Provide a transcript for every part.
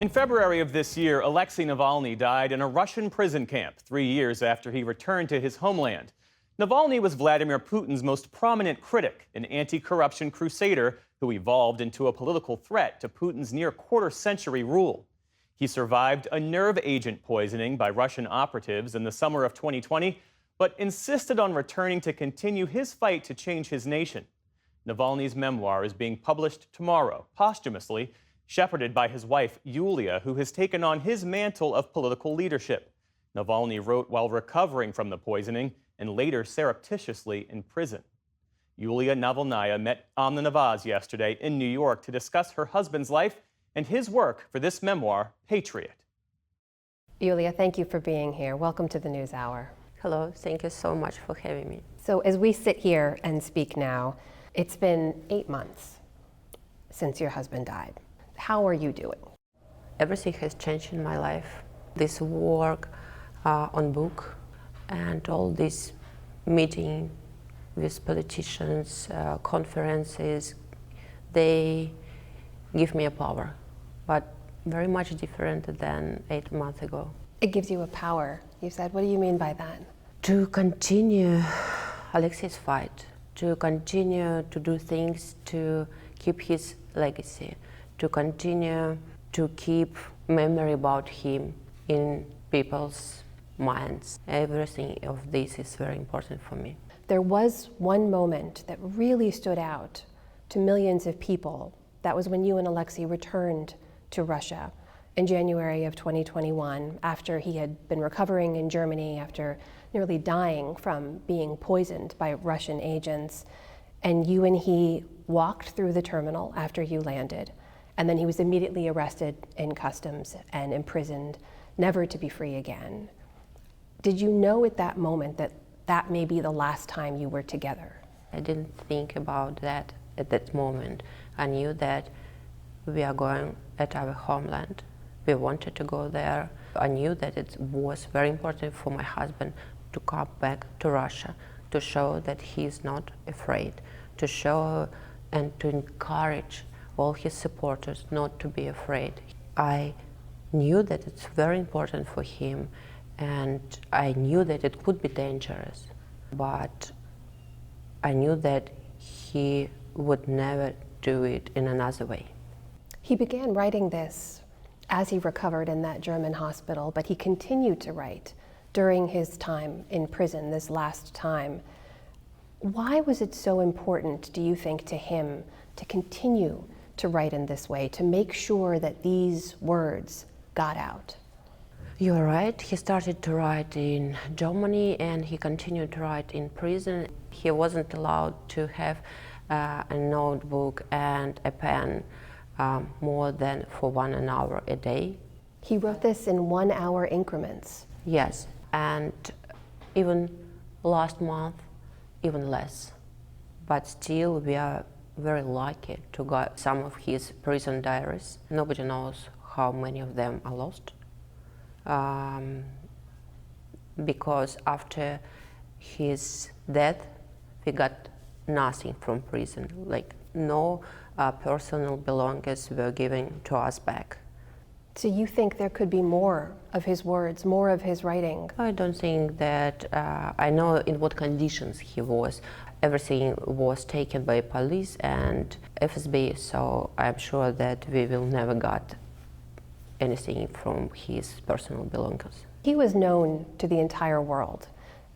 In February of this year, Alexei Navalny died in a Russian prison camp 3 years after he returned to his homeland. Navalny was Vladimir Putin's most prominent critic, an anti-corruption crusader who evolved into a political threat to Putin's near quarter-century rule. He survived a nerve agent poisoning by Russian operatives in the summer of 2020, but insisted on returning to continue his fight to change his nation. Navalny's memoir is being published tomorrow, posthumously, shepherded by his wife, Yulia, who has taken on his mantle of political leadership. Navalny wrote while recovering from the poisoning and later surreptitiously in prison. Yulia Navalnaya met Amna Nawaz yesterday in New York to discuss her husband's life and his work for this memoir, Patriot. Yulia, thank you for being here. Welcome to the NewsHour. Hello, thank you so much for having me. So as we sit here and speak now, it's been 8 months since your husband died. How are you doing? Everything has changed in my life. This work on book and all this meeting with politicians, conferences, they give me a power, but very much different than 8 months ago. It gives you a power, you said. What do you mean by that? To continue Alexei's fight, to continue to do things to keep his legacy, to continue to keep memory about him in people's minds. Everything of this is very important for me. There was one moment that really stood out to millions of people. That was when you and Alexei returned to Russia in January of 2021, after he had been recovering in Germany after nearly dying from being poisoned by Russian agents. And you and he walked through the terminal after you landed. And then he was immediately arrested in customs and imprisoned, never to be free again. Did you know at that moment that that may be the last time you were together? I didn't think about that at that moment. I knew that we are going at our homeland. We wanted to go there. I knew that it was very important for my husband to come back to Russia, to show that he is not afraid, to show and to encourage all his supporters not to be afraid. I knew that it's very important for him, and I knew that it could be dangerous, but I knew that he would never do it in another way. He began writing this as he recovered in that German hospital, but he continued to write during his time in prison, this last time. Why was it so important, do you think, to him to continue to write in this way, to make sure that these words got out? You're right. He started to write in Germany and he continued to write in prison. He wasn't allowed to have a notebook and a pen more than for 1 hour a day. He wrote this in 1 hour increments. Yes, and even last month, even less. But still, we are very lucky to get some of his prison diaries. Nobody knows how many of them are lost. Because after his death, we got nothing from prison, like no personal belongings were given to us back. So you think there could be more of his words, more of his writing? I don't think that, I know in what conditions he was. Everything was taken by police and FSB, so I'm sure that we will never get anything from his personal belongings. He was known to the entire world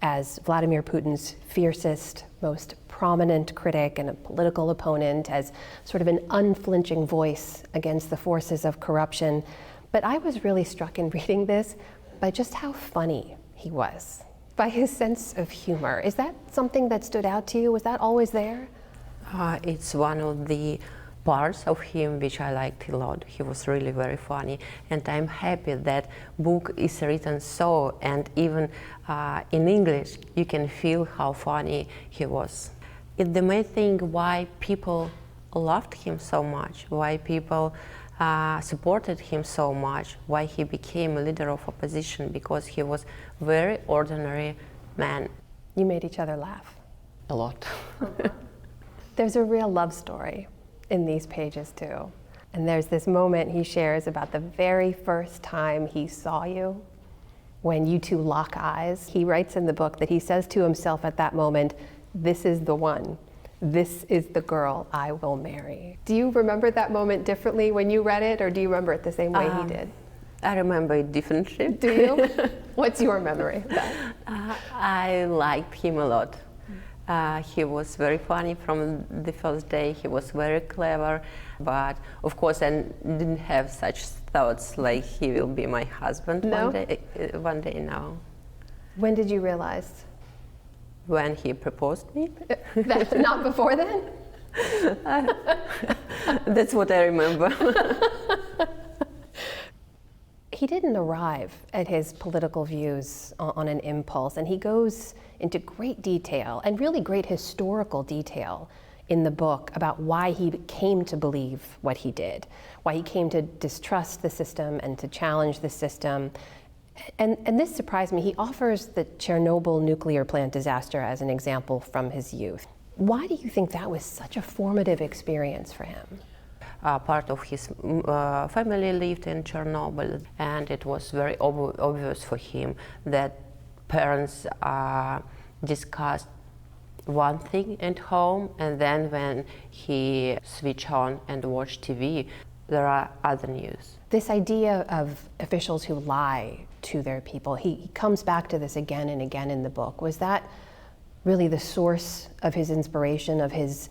as Vladimir Putin's fiercest, most prominent critic and a political opponent, as sort of an unflinching voice against the forces of corruption. But I was really struck in reading this by just how funny he was, by his sense of humor. Is that something that stood out to you? Was that always there? It's one of the parts of him which I liked a lot. He was really very funny, and I'm happy that book is written so, and even in English you can feel how funny he was. It's the main thing why people loved him so much, why people supported him so much, why he became a leader of opposition, because he was very ordinary man. You made each other laugh. A lot. There's a real love story in these pages too. And there's this moment he shares about the very first time he saw you, when you two lock eyes. He writes in the book that he says to himself at that moment, "This is the one. This is the girl I will marry." Do you remember that moment differently when you read it, or do you remember it the same way he did? I remember it differently. Do you? What's your memory of that? I liked him a lot. He was very funny from the first day. He was very clever, but of course I didn't have such thoughts like he will be my husband. No? One day now. When did you realize? When he proposed me. That's not before then? That's what I remember. He didn't arrive at his political views on an impulse, and he goes into great detail, and really great historical detail in the book, about why he came to believe what he did, why he came to distrust the system and to challenge the system. And this surprised me. He offers the Chernobyl nuclear plant disaster as an example from his youth. Why do you think that was such a formative experience for him? Part of his family lived in Chernobyl, and it was very obvious for him that parents discussed one thing at home, and then when he switched on and watched TV, there are other news. This idea of officials who lie to their people, he comes back to this again and again in the book. Was that really the source of his inspiration, of his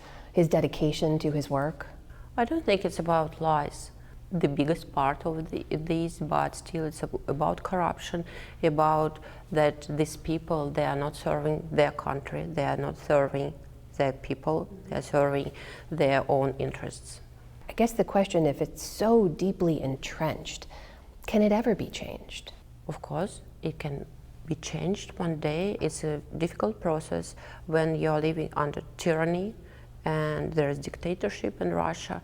dedication to his work? I don't think it's about lies. The biggest part of these, but still it's about corruption, about that these people, they are not serving their country, they are not serving their people, they are serving their own interests. I guess the question, if it's so deeply entrenched, can it ever be changed? Of course, it can be changed one day. It's a difficult process when you're living under tyranny and there is dictatorship in Russia.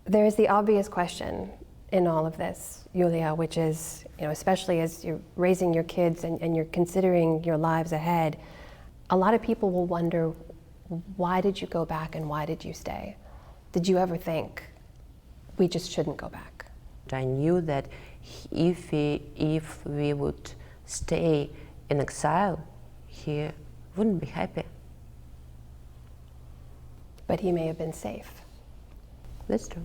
There is the obvious question in all of this, Yulia, which is, especially as you're raising your kids and you're considering your lives ahead, a lot of people will wonder, why did you go back and why did you stay? Did you ever think, we just shouldn't go back? I knew that if we would stay in exile, he wouldn't be happy. But he may have been safe. That's true.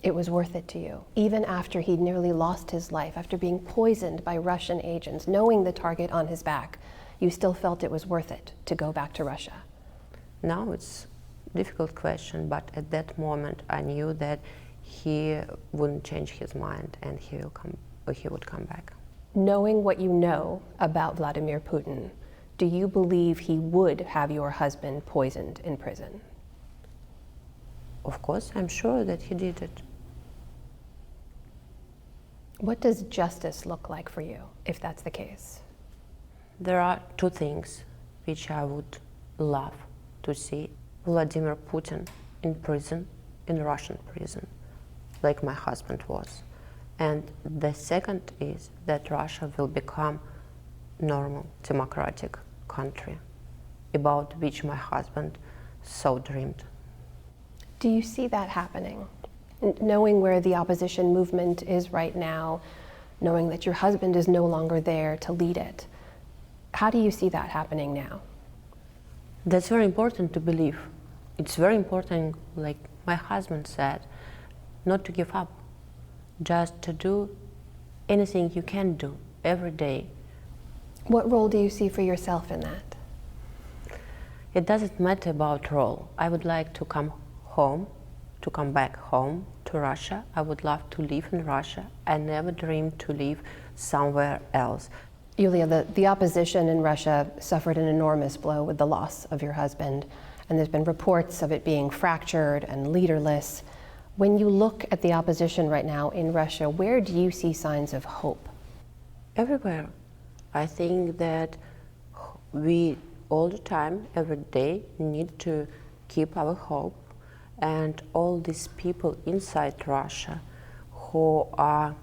It was worth it to you. Even after he'd nearly lost his life, after being poisoned by Russian agents, knowing the target on his back, you still felt it was worth it to go back to Russia. Now it's a difficult question, but at that moment I knew that he wouldn't change his mind and he would come back. Knowing what you know about Vladimir Putin, do you believe he would have your husband poisoned in prison? Of course, I'm sure that he did it. What does justice look like for you, if that's the case? There are two things which I would love to see. Vladimir Putin in prison, in Russian prison, like my husband was. And the second is that Russia will become normal, democratic country, about which my husband so dreamed. Do you see that happening? Knowing where the opposition movement is right now, knowing that your husband is no longer there to lead it, how do you see that happening now? That's very important to believe. It's very important, like my husband said, not to give up, just to do anything you can do every day. What role do you see for yourself in that? It doesn't matter about role. I would like to come home, to come back home to Russia. I would love to live in Russia. I never dreamed to live somewhere else. Yulia, the opposition in Russia suffered an enormous blow with the loss of your husband, and there's been reports of it being fractured and leaderless. When you look at the opposition right now in Russia, where do you see signs of hope? Everywhere. I think that we all the time, every day, need to keep our hope, and all these people inside Russia who are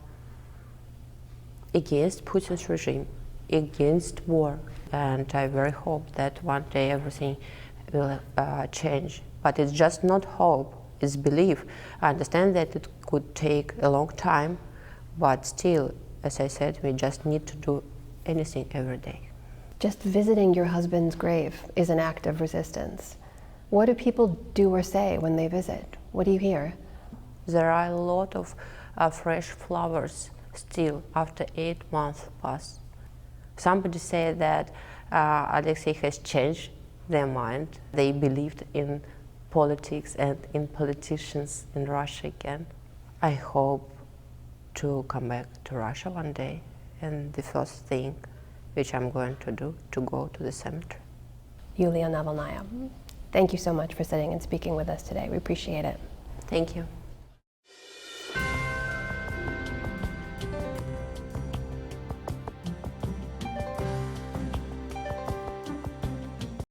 against Putin's regime, against war, and I very hope that one day everything will change. But it's just not hope, it's belief. I understand that it could take a long time, but still, as I said, we just need to do anything every day. Just visiting your husband's grave is an act of resistance. What do people do or say when they visit? What do you hear? There are a lot of fresh flowers still after 8 months plus. Somebody said that Alexei has changed their mind. They believed in politics and in politicians in Russia again. I hope to come back to Russia one day, and the first thing which I'm going to do, to go to the cemetery. Yulia Navalnaya, thank you so much for sitting and speaking with us today. We appreciate it. Thank you.